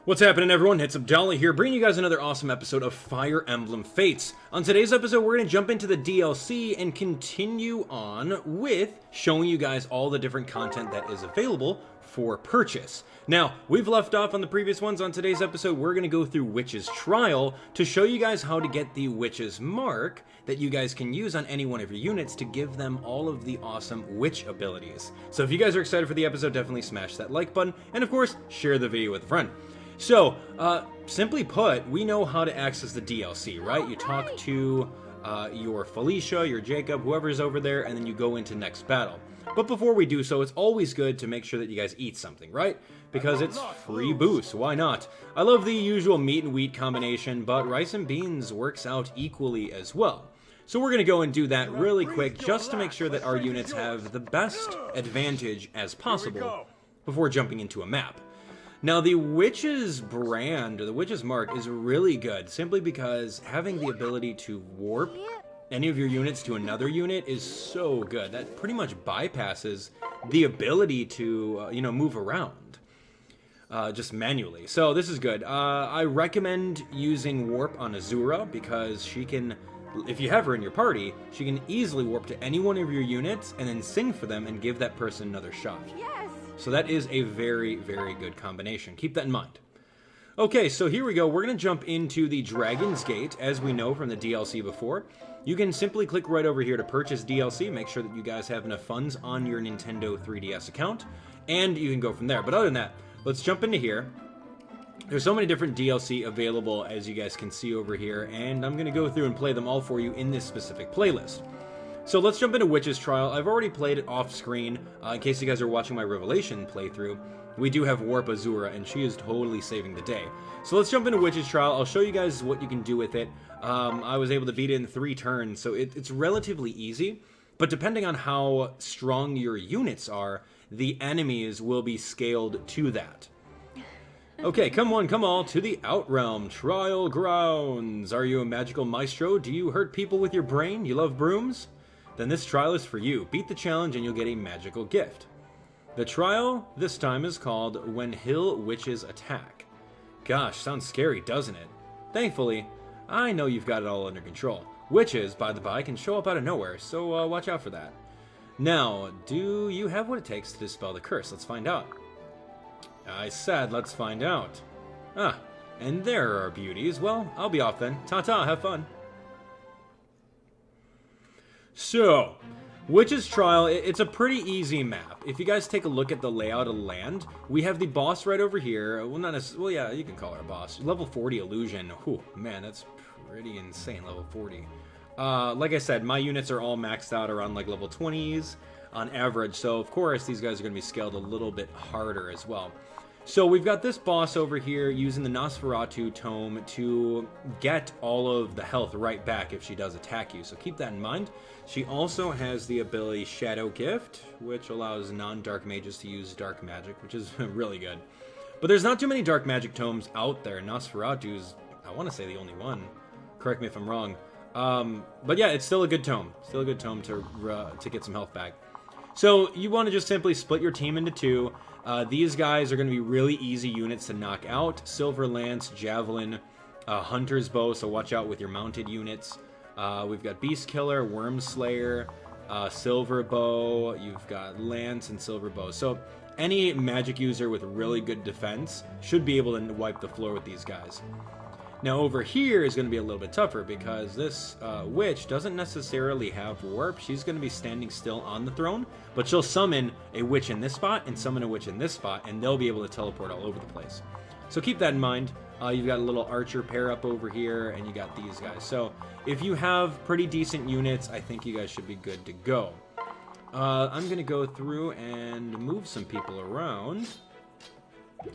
What's happening, everyone? It's Abdallah here, bringing you guys another awesome episode of Fire Emblem Fates. On today's episode, we're going to jump into the DLC and continue on with showing you guys all the different content that is available for purchase. Now, we've left off on the previous ones. On today's episode, we're going to go through Witch's Trial to show you guys how to get the Witch's Mark that you guys can use on any one of your units to give them all of the awesome witch abilities. So if you guys are excited for the episode, definitely smash that like button, and of course, share the video with a friend. So, simply put, we know how to access the DLC, right? You talk to your Felicia, your Jacob, whoever's over there, and then you go into next battle. But before we do so, it's always good to make sure that you guys eat something, right? Because it's free boost, why not? I love the usual meat and wheat combination, but rice and beans works out equally as well. So we're going to go and do that really quick, just to make sure that our units have the best advantage as possible before jumping into a map. Now, the Witch's brand, or the Witch's Mark, is really good, simply because having the ability to warp any of your units to another unit is so good. That pretty much bypasses the ability to, move around, just manually. So this is good. I recommend using Warp on Azura, because she can, if you have her in your party, she can easily warp to any one of your units, and then sing for them and give that person another shot. So that is a very, very good combination. Keep that in mind. Okay, so here we go. We're going to jump into the Dragon's Gate, as we know from the DLC before. You can simply click right over here to purchase DLC. Make sure that you guys have enough funds on your Nintendo 3DS account, and you can go from there. But other than that, let's jump into here. There's so many different DLC available, as you guys can see over here, and I'm going to go through and play them all for you in this specific playlist. So let's jump into Witch's Trial. I've already played it off screen. In case you guys are watching my Revelation playthrough, we do have Warp Azura, and she is totally saving the day. So let's jump into Witch's Trial. I'll show you guys what you can do with it. I was able to beat it in 3 turns, so it's relatively easy. But depending on how strong your units are, the enemies will be scaled to that. Okay, come on, come all to the Outrealm Trial Grounds. Are you a magical maestro? Do you hurt people with your brain? You love brooms? Then this trial is for you. Beat the challenge and you'll get a magical gift. The trial this time is called When Hill Witches Attack. Gosh, sounds scary, doesn't it? Thankfully, I know you've got it all under control. Witches, by the by, can show up out of nowhere, so watch out for that. Now, do you have what it takes to dispel the curse? Let's find out. I said let's find out. Ah, and there are our beauties. Well, I'll be off then. Ta-ta, have fun. So, Witch's Trial, it's a pretty easy map. If you guys take a look at the layout of the land, we have the boss right over here. Well, not necessarily, well, yeah, you can call her a boss. Level 40 illusion. Whew, man, that's pretty insane, level 40. Like I said, my units are all maxed out around like level 20s on average, so of course these guys are going to be scaled a little bit harder as well. So we've got this boss over here using the Nosferatu tome to get all of the health right back if she does attack you, so keep that in mind. She also has the ability Shadow Gift, which allows non-dark mages to use dark magic, which is really good. But there's not too many dark magic tomes out there. Nosferatu's, I want to say, the only one. Correct me if I'm wrong. But yeah, it's still a good tome. Still a good tome to get some health back. So you want to just simply split your team into 2. These guys are going to be really easy units to knock out. Silver Lance, Javelin, Hunter's Bow, so watch out with your mounted units. We've got Beast Killer, Worm Slayer, Silver Bow, you've got Lance and Silver Bow. So any magic user with really good defense should be able to wipe the floor with these guys. Now over here is going to be a little bit tougher, because this witch doesn't necessarily have warp. She's going to be standing still on the throne, but she'll summon a witch in this spot and summon a witch in this spot, and they'll be able to teleport all over the place. So keep that in mind. You've got a little archer pair up over here, and you got these guys. So if you have pretty decent units, I think you guys should be good to go. I'm going to go through and move some people around.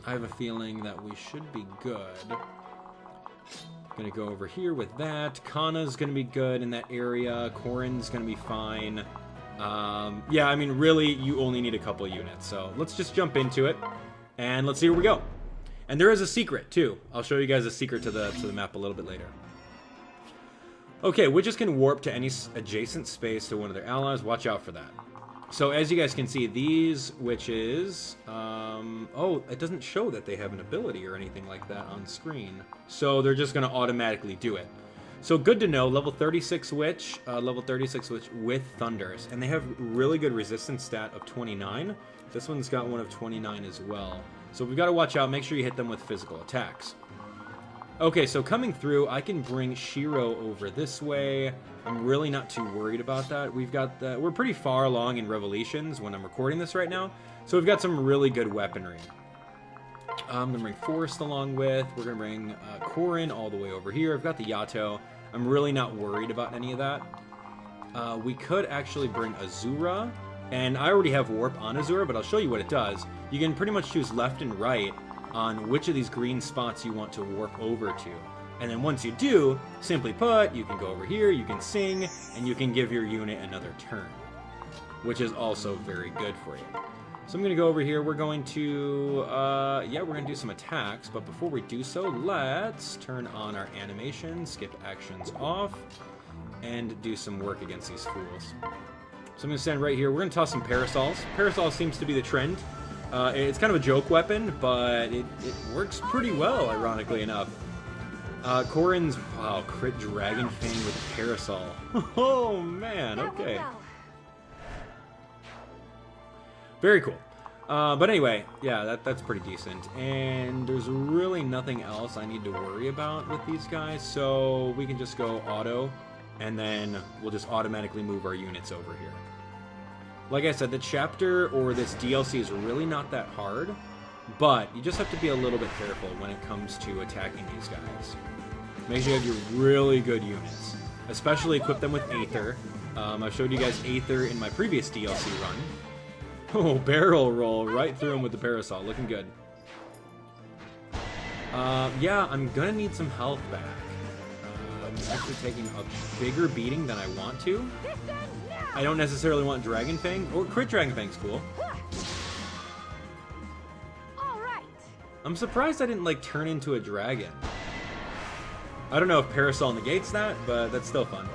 I have a feeling that we should be good. Gonna go over here with that. Kana's gonna be good in that area. Korin's gonna be fine. Yeah, I mean, really, you only need a couple units. So let's just jump into it, and let's see where we go. And there is a secret, too. I'll show you guys a secret to the map a little bit later. Okay, witches can warp to any adjacent space to one of their allies. Watch out for that. So as you guys can see, these witches, oh, it doesn't show that they have an ability or anything like that on screen. So they're just going to automatically do it. So good to know, level 36 witch with thunders. And they have really good resistance stat of 29. This one's got one of 29 as well. So we've got to watch out, make sure you hit them with physical attacks. Okay, so coming through, I can bring Shiro over this way. I'm really not too worried about that. We're pretty far along in Revelations when I'm recording this right now, so we've got some really good weaponry. I'm gonna bring Forrest along with. We're gonna bring Korin all the way over here. I've got the Yato. I'm really not worried about any of that. We could actually bring Azura, and I already have Warp on Azura, but I'll show you what it does. You can pretty much choose left and right on which of these green spots you want to warp over to. And then once you do, simply put, you can go over here, you can sing, and you can give your unit another turn, which is also very good for you. So I'm going to go over here. We're going to, we're going to do some attacks, but before we do so, let's turn on our animation, skip actions off, and do some work against these fools. So I'm going to stand right here. We're going to toss some parasols. Parasol seems to be the trend. It's kind of a joke weapon, but it works pretty well, ironically enough. Korin's, wow, crit Dragon Fang with Parasol. Oh, man, okay. Very cool. But anyway, yeah, that's pretty decent. And there's really nothing else I need to worry about with these guys, so we can just go auto, and then we'll just automatically move our units over here. Like I said, the chapter or this DLC is really not that hard, but you just have to be a little bit careful when it comes to attacking these guys. Make sure you have your really good units, especially equip them with Aether. I showed you guys Aether in my previous DLC run. Oh, barrel roll right through him with the Parasol, looking good. Yeah, I'm gonna need some health back. I'm actually taking a bigger beating than I want to. I don't necessarily want Dragon Fang, or Crit Dragon Fang's cool. All right. I'm surprised I didn't, like, turn into a dragon. I don't know if Parasol negates that, but that's still fun.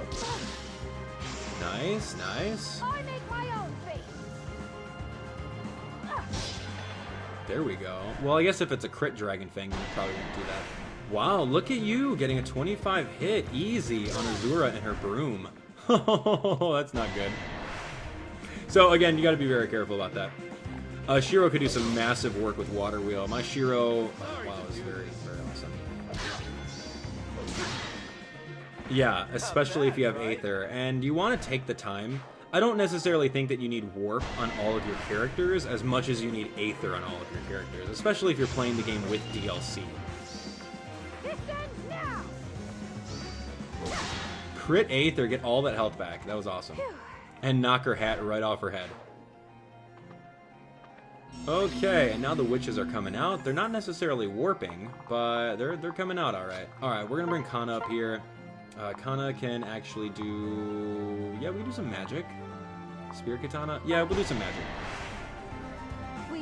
Nice, nice. I make my own fate. There we go. Well, I guess if it's a Crit Dragon Fang, then it probably won't do that. Wow, look at you getting a 25 hit easy on Azura and her broom. Oh, that's not good. So again, you got to be very careful about that. Shiro could do some massive work with Water Wheel. My Shiro, wow, is very, very awesome. Yeah, especially if you have Aether, and you want to take the time. I don't necessarily think that you need Warp on all of your characters as much as you need Aether on all of your characters, especially if you're playing the game with DLC. Crit Aether, get all that health back. That was awesome. And knock her hat right off her head. Okay, and now the witches are coming out. They're not necessarily warping, but they're coming out all right. All right, we're going to bring Kana up here. Kana can actually do... Yeah, we can do some magic. Spirit Katana? Yeah, we'll do some magic.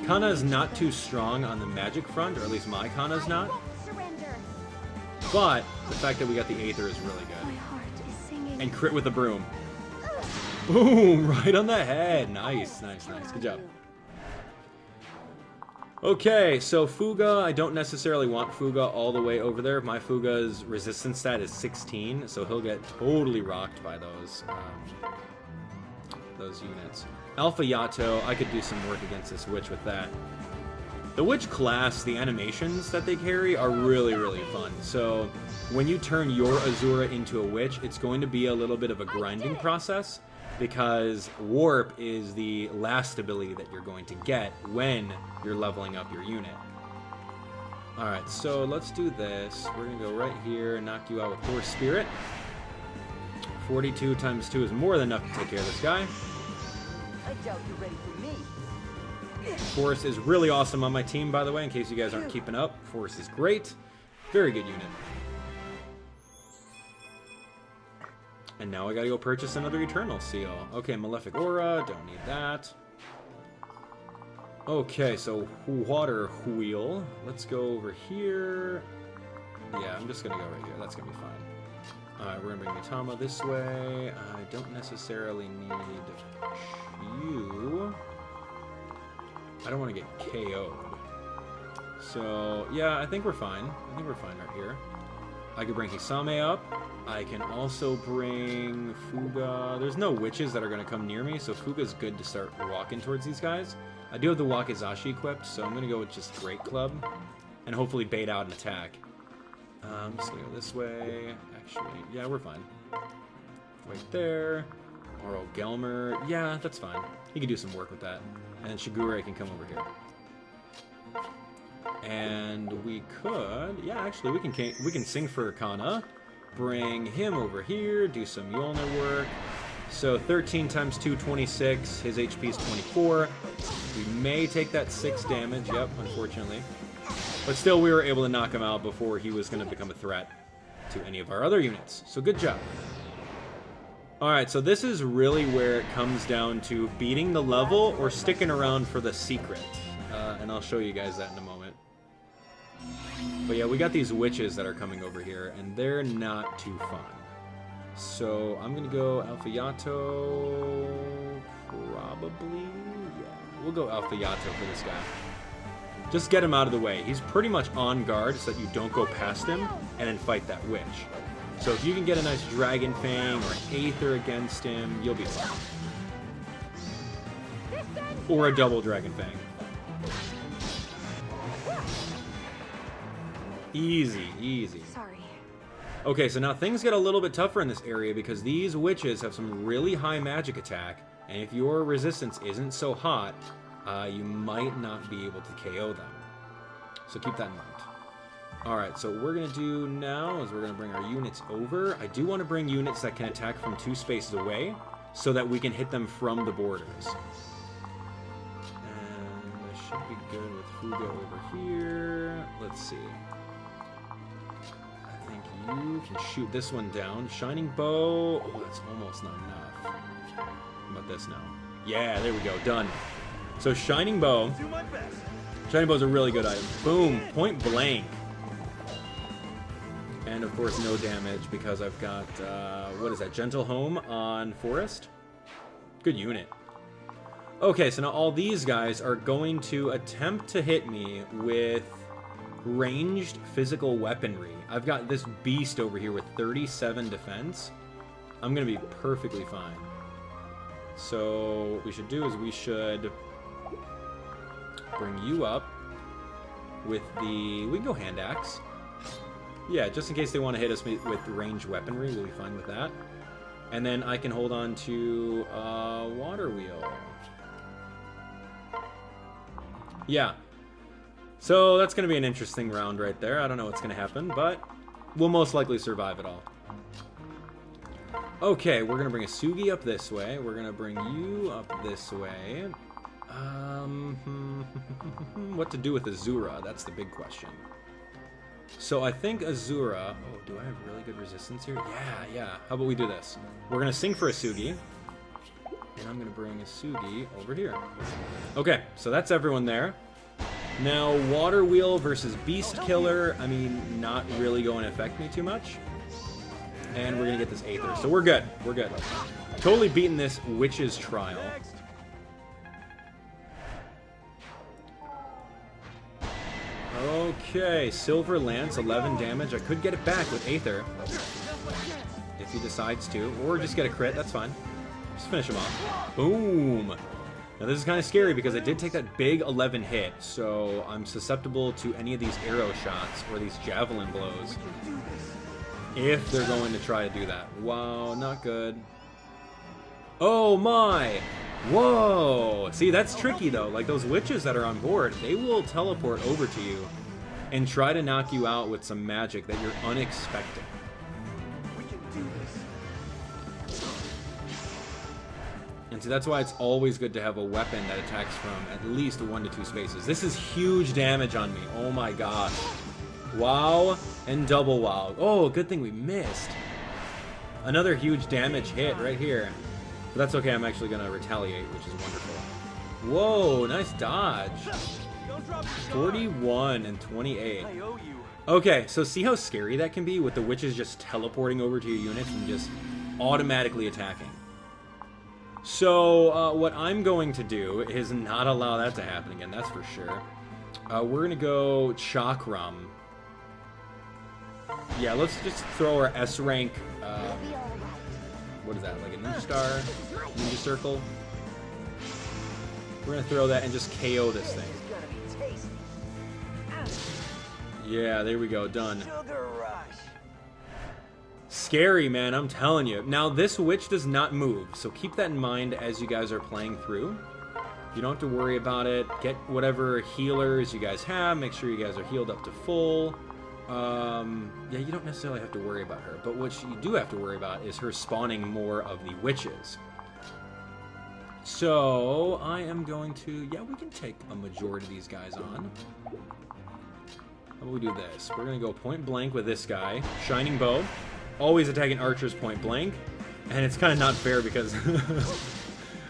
Kana is not too strong on the magic front, or at least my Kana's not. But the fact that we got the Aether is really good. And crit with the broom. Boom! Right on the head. Nice, nice, nice. Good job. Okay, so Fuga, I don't necessarily want Fuga all the way over there. My Fuga's resistance stat is 16, so he'll get totally rocked by those units. Alpha Yato, I could do some work against this witch with that. The witch class, the animations that they carry are really, really fun. So when you turn your Azura into a witch, it's going to be a little bit of a grinding process, because Warp is the last ability that you're going to get when you're leveling up your unit. Alright, so let's do this. We're going to go right here and knock you out with Horse Spirit. 42 times 2 is more than enough to take care of this guy. I doubt you're ready for me. Force is really awesome on my team, by the way, in case you guys aren't keeping up. Force is great. Very good unit. And now I gotta go purchase another Eternal Seal. Okay, Malefic Aura, don't need that. Okay, so Water Wheel. Let's go over here. Yeah, I'm just gonna go right here. That's gonna be fine. Alright, we're gonna bring Mitama this way. I don't necessarily need you. I don't want to get KO'd. So, yeah, I think we're fine. I think we're fine right here. I could bring Hisame up. I can also bring Fuga. There's no witches that are going to come near me, so Fuga's good to start walking towards these guys. I do have the Wakizashi equipped, so I'm going to go with just Great Club and hopefully bait out an attack. I'm just going to go this way. Actually, yeah, we're fine. Right there. Oro Gelmer. Yeah, that's fine. He can do some work with that. And then Shigure can come over here. And we could... Yeah, actually, we can sing for Kana. Bring him over here. Do some Yolna work. So 13 times 2, 26. His HP is 24. We may take that 6 damage. Yep, unfortunately. But still, we were able to knock him out before he was going to become a threat to any of our other units. So good job. Alright, so this is really where it comes down to beating the level or sticking around for the secret. And I'll show you guys that in a moment. But yeah, we got these witches that are coming over here, and they're not too fun. So I'm going to go Alpha Yato, probably. Yeah, we'll go Alpha Yato for this guy. Just get him out of the way. He's pretty much on guard so that you don't go past him and then fight that witch. So if you can get a nice Dragon Fang or an Aether against him, you'll be fine. Or a double Dragon Fang. Easy, easy. Sorry. Okay, so now things get a little bit tougher in this area because these witches have some really high magic attack, and if your resistance isn't so hot, you might not be able to KO them. So keep that in mind. Alright, so what we're going to do now is we're going to bring our units over. I do want to bring units that can attack from 2 spaces away so that we can hit them from the borders. And I should be good with Fuga over here. Let's see. I think you can shoot this one down. Shining Bow. Oh, that's almost not enough. How about this now? Yeah, there we go. Done. So Shining Bow. Shining Bow is a really good item. Boom. Point blank. And of course no damage because I've got, what is that, Gentle Home on Forest? Good unit. Okay, so now all these guys are going to attempt to hit me with ranged physical weaponry. I've got this beast over here with 37 defense. I'm going to be perfectly fine. So what we should do is we should bring you up with the... We can go Hand Axe. Yeah, just in case they want to hit us with ranged weaponry, we'll be fine with that. And then I can hold on to Water Wheel. Yeah. So that's going to be an interesting round right there. I don't know what's going to happen, but we'll most likely survive it all. Okay, we're going to bring a Sugi up this way. We're going to bring you up this way. What to do with Azura? That's the big question. So I think Azura... Oh, do I have really good resistance here? Yeah. How about we do this? We're going to sing for a Sugi. And I'm going to bring a Sugi over here. Okay, so that's everyone there. Now, Water Wheel versus Beast Killer. I mean, not really going to affect me too much. And we're going to get this Aether. So we're good. We're good. Totally beating this Witch's Trial. Okay, Silver Lance, 11 damage. I could get it back with Aether. If he decides to. Or just get a crit, that's fine. Just finish him off. Boom! Now this is kind of scary because I did take that big 11 hit, so I'm susceptible to any of these arrow shots or these javelin blows. If they're going to try to do that. Wow, not good. Oh my! Whoa! See, that's tricky though. Like those witches that are on board, they will teleport over to you and try to knock you out with some magic that you're unexpecting. We can do this. And so that's why it's always good to have a weapon that attacks from at least 1 to 2 spaces. This is huge damage on me. Oh my gosh. Wow and double wow. Oh, good thing we missed. Another huge damage hit right here. But that's okay, I'm actually going to retaliate, which is wonderful. Whoa, nice dodge. 41 and 28. I owe you. Okay, so see how scary that can be with the witches just teleporting over to your units and just automatically attacking. So what I'm going to do is not allow that to happen again, that's for sure. We're going to go Chakram. Yeah, let's just throw our S rank, what is that, like a ninja star? Ninja circle? We're going to throw that and just KO this thing. Yeah, there we go, done. Sugar rush. Scary, man, I'm telling you. Now, this witch does not move, so keep that in mind as you guys are playing through. You don't have to worry about it. Get whatever healers you guys have. Make sure you guys are healed up to full. Yeah, you don't necessarily have to worry about her, but what you do have to worry about is her spawning more of the witches. So, I am going to... Yeah, we can take a majority of these guys on. How about we do this? We're going to go point blank with this guy. Shining Bow. Always attacking archers point blank. And it's kind of not fair because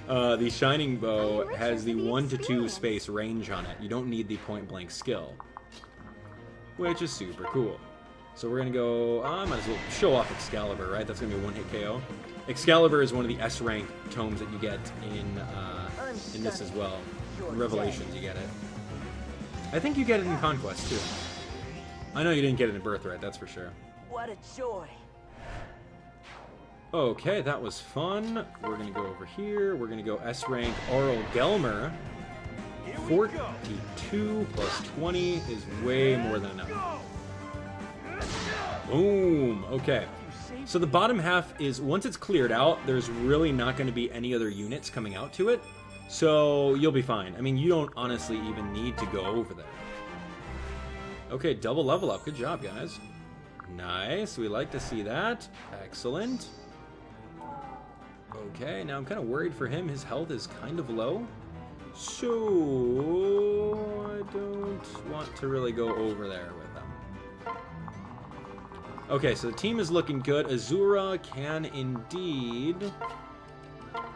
the Shining Bow has the 1 to 2 space range on it. You don't need the point blank skill. Which is super cool. So we're going to go... I might as well show off Excalibur, right? That's going to be a one-hit KO. Excalibur is one of the S-rank tomes that you get in this as well. In Revelations, you get it. I think you get it in Conquest, too. I know you didn't get it in Birthright, that's for sure. What a joy. Okay, that was fun. We're going to go over here. We're going to go S-rank Aurel Gelmer. 42 plus 20 is way more than enough. Boom! Okay. So the bottom half is, once it's cleared out, there's really not going to be any other units coming out to it. So you'll be fine. I mean, you don't honestly even need to go over there. Okay, double level up. Good job, guys. Nice. We like to see that. Excellent. Okay, now I'm kind of worried for him. His health is kind of low. So I don't want to really go over there with him. Okay, so the team is looking good. Azura can indeed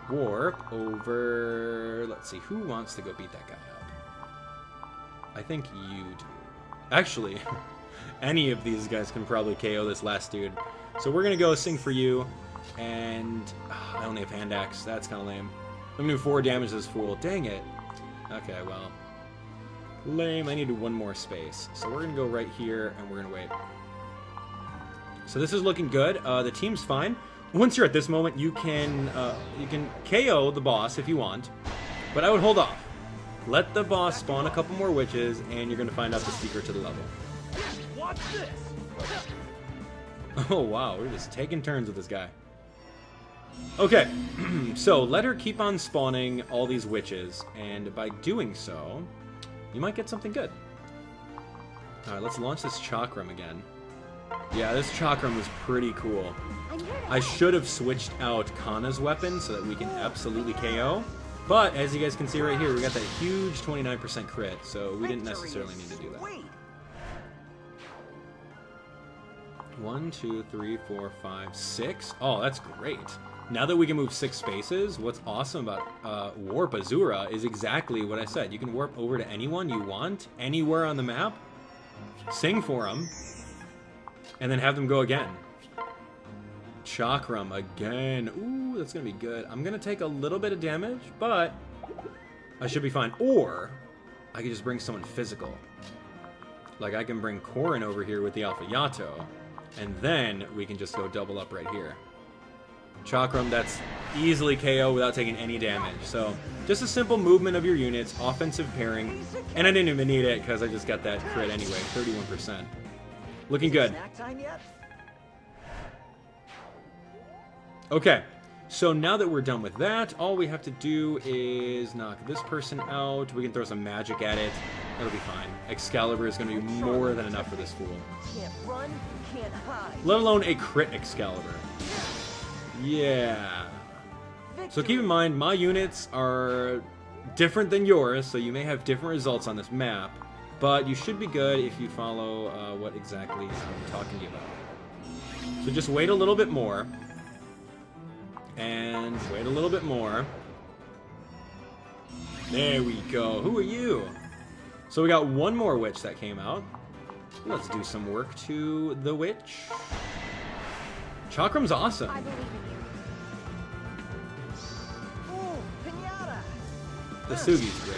warp over... Let's see, who wants to go beat that guy up? I think you do. Actually, any of these guys can probably KO this last dude. So we're going to go sing for you. And I only have hand axe. That's kind of lame. I'm going to do 4 damage to this fool. Dang it. Okay, well. Lame. I need one more space. So we're going to go right here, and we're going to wait. So this is looking good. The team's fine. Once you're at this moment, you can KO the boss if you want. But I would hold off. Let the boss spawn a couple more witches, and you're going to find out the secret to the level. Watch this. Oh, wow. We're just taking turns with this guy. Okay, so let her keep on spawning all these witches, and by doing so, you might get something good. Alright, let's launch this Chakram again. Yeah, this Chakram was pretty cool. I should have switched out Kana's weapon so that we can absolutely KO, but as you guys can see right here, we got that huge 29% crit, so we didn't necessarily need to do that. 1, 2, 3, 4, 5, 6. Oh, that's great. Now that we can move 6 spaces, what's awesome about Warp Azura is exactly what I said. You can warp over to anyone you want, anywhere on the map, sing for them, and then have them go again. Chakram again. Ooh, that's going to be good. I'm going to take a little bit of damage, but I should be fine. Or I could just bring someone physical. Like I can bring Corrin over here with the Alpha Yato, and then we can just go double up right here. Chakram, that's easily KO without taking any damage. So, just a simple movement of your units, offensive pairing, and I didn't even need it because I just got that crit anyway, 31%. Looking good. Snack time yet? Okay, so now that we're done with that, all we have to do is knock this person out. We can throw some magic at it. That'll be fine. Excalibur is going to be more than enough for this fool. Can't run, can't hide. Let alone a crit Excalibur. Yeah. So keep in mind, my units are different than yours, so you may have different results on this map, but you should be good if you follow what exactly I'm talking to you about. So just wait a little bit more. And wait a little bit more. There we go. Who are you? So we got one more witch that came out. Let's do some work to the witch. Chakram's awesome. I believe in you. Ooh, pinata! The Sugi's great.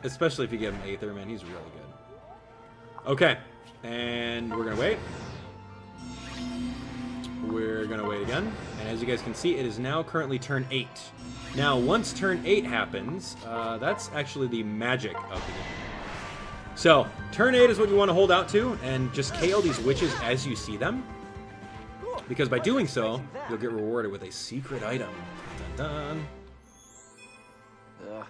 Especially if you give him Aether, man, he's really good. Okay, and we're gonna wait. We're gonna wait again. And as you guys can see, it is now currently turn 8. Now, once turn 8 happens, that's actually the magic of the game. So, turn 8 is what you want to hold out to, and just KO these witches as you see them. Because by doing so, you'll get rewarded with a secret item. Dun, dun.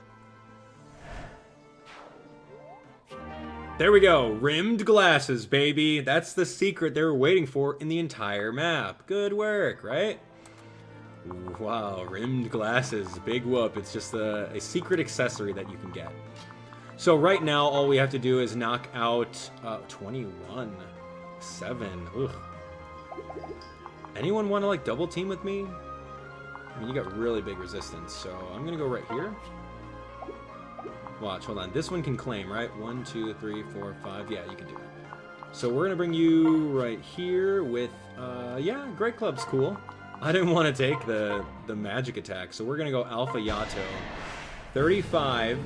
There we go. Rimmed glasses, baby. That's the secret they were waiting for in the entire map. Good work, right? Wow, rimmed glasses. Big whoop. It's just a secret accessory that you can get. So right now, all we have to do is knock out 21. 7. Ugh. Anyone want to, like, double team with me? I mean, you got really big resistance, so I'm going to go right here. Watch, hold on. This one can claim, right? 1, 2, 3, 4, 5. Yeah, you can do it. So we're going to bring you right here with, yeah, Great Club's cool. I didn't want to take the magic attack, so we're going to go Alpha Yato. 35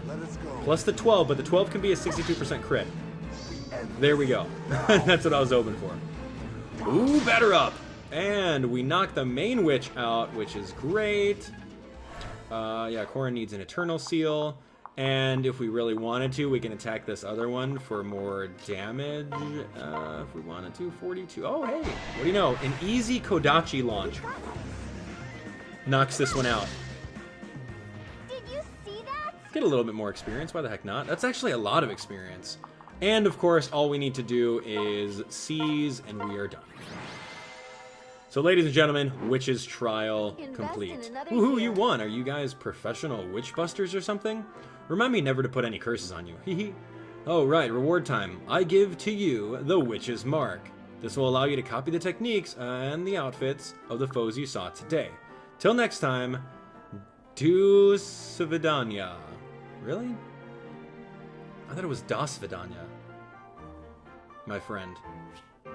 plus the 12, but the 12 can be a 62% crit. There we go. That's what I was hoping for. Ooh, batter up. And we knocked the main witch out, which is great. Yeah, Corrin needs an Eternal Seal. And if we really wanted to, we can attack this other one for more damage. If we wanted to, 42. Oh, hey, what do you know? An easy Kodachi launch knocks this one out. Did you see that? Get a little bit more experience. Why the heck not? That's actually a lot of experience. And, of course, all we need to do is seize, and we are done. So, ladies and gentlemen, Witch's Trial complete. Woohoo, you won! Are you guys professional witch busters or something? Remind me never to put any curses on you. Hehe. Oh, right, reward time. I give to you the Witch's Mark. This will allow you to copy the techniques and the outfits of the foes you saw today. Till next time, do Svidanya. Really? I thought it was Das Svidanya. My friend.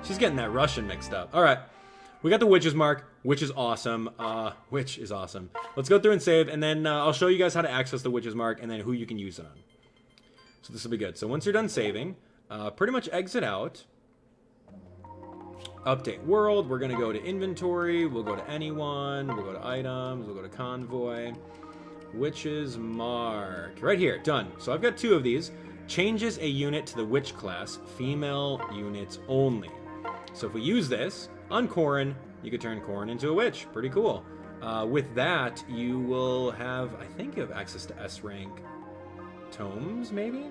She's getting that Russian mixed up. Alright. We got the Witch's Mark, which is awesome. Which is awesome. Let's go through and save, and then I'll show you guys how to access the Witch's Mark, and then who you can use it on. So this will be good. So once you're done saving, pretty much exit out. Update world. We're going to go to inventory. We'll go to anyone. We'll go to items. We'll go to convoy. Witch's Mark. Right here. Done. So I've got 2 of these. Changes a unit to the witch class. Female units only. So if we use this on Corrin, you could turn Corrin into a witch. Pretty cool. With that, you will have, I think you have access to S-rank tomes, maybe?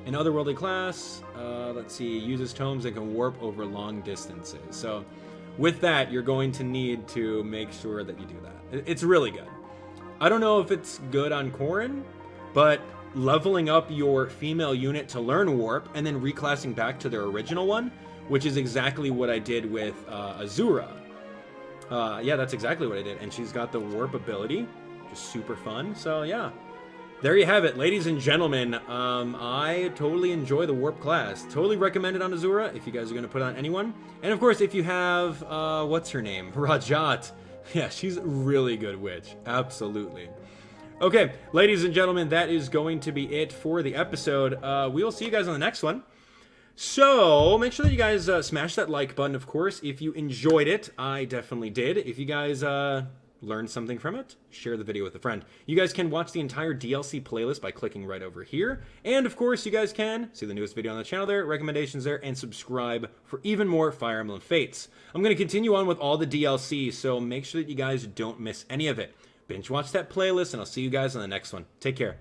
An otherworldly class, let's see, uses tomes that can warp over long distances. So with that, you're going to need to make sure that you do that. It's really good. I don't know if it's good on Corrin, but leveling up your female unit to learn warp and then reclassing back to their original one, which is exactly what I did with Azura. Yeah, that's exactly what I did. And she's got the warp ability, just super fun. So yeah, there you have it, ladies and gentlemen. I totally enjoy the warp class. Totally recommend it on Azura if you guys are going to put it on anyone. And of course, if you have, what's her name? Rajat. Yeah, she's a really good witch. Absolutely. Okay, ladies and gentlemen, that is going to be it for the episode. We will see you guys on the next one. So, make sure that you guys smash that like button, of course, if you enjoyed it. I definitely did. If you guys learned something from it, share the video with a friend. You guys can watch the entire DLC playlist by clicking right over here. And, of course, you guys can see the newest video on the channel there, recommendations there, and subscribe for even more Fire Emblem Fates. I'm going to continue on with all the DLC, so make sure that you guys don't miss any of it. Binge watch that playlist, and I'll see you guys on the next one. Take care.